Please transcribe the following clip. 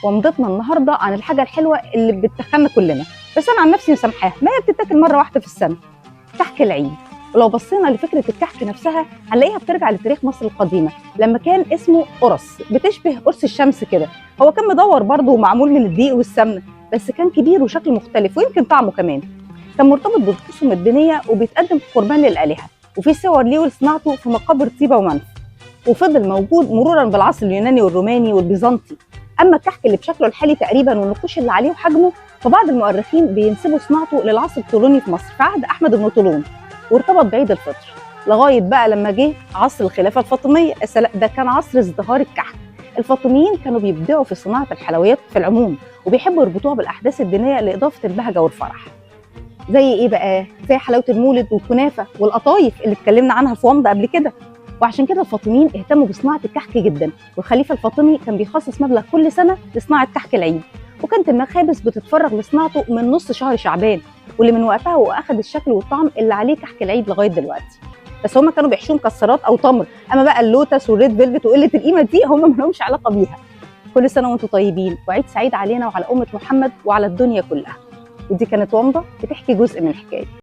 ومضتنا النهارده عن الحاجه الحلوه اللي بتتخنى كلنا، بس انا عن نفسي مسامحاها، ما هي بتتاكل مره واحده في السنه، كحك العيد. ولو بصينا لفكره الكحك نفسها هنلاقيها بترجع لتاريخ مصر القديمه، لما كان اسمه قرص، بتشبه قرص الشمس كده. هو كان مدور برضه ومعمول من الدقيق والسمنه، بس كان كبير وشكله مختلف ويمكن طعمه كمان. كان مرتبط بالطقوس الدينيه وبيتقدم قربان للالهه، وفي صور ليه ولصناعته في مقابر طيبه ومنف، وفضل موجود مرورا بالعصر اليوناني والروماني والبيزنطي. اما الكحك اللي بشكله الحالي تقريبا والنقوش اللي عليه وحجمه، فبعض المؤرخين بينسبوا صناعته للعصر الطولوني في مصر في عهد احمد بن طولون، وارتبط بعيد الفطر لغايه بقى لما جه عصر الخلافه الفاطميه. ده كان عصر ازدهار الكحك. الفاطميين كانوا بيبدعوا في صناعه الحلويات في العموم، وبيحبوا يربطوها بالاحداث الدينيه لاضافه البهجه والفرح. زي ايه بقى؟ زي حلاوه المولد والكنافه والقطايف اللي اتكلمنا عنها في ومضه قبل كده. وعشان كده الفاطميين اهتموا بصناعه الكحك جدا، والخليفه الفاطمي كان بيخصص مبلغ كل سنه لصناعه كحك العيد، وكانت المخابز بتتفرغ لصناعته من نص شهر شعبان، واللي من وقتها واخد الشكل والطعم اللي عليه كحك العيد لغايه دلوقتي. بس هم كانوا بيحشوه مكسرات او تمر، اما بقى اللوتس والريد فيلفت وقله القيمه دي هم ما لهمش علاقه بيها. كل سنه وانتم طيبين، وعيد سعيد علينا وعلى امه محمد وعلى الدنيا كلها. ودي كانت ومضه بتحكي جزء من الحكايه.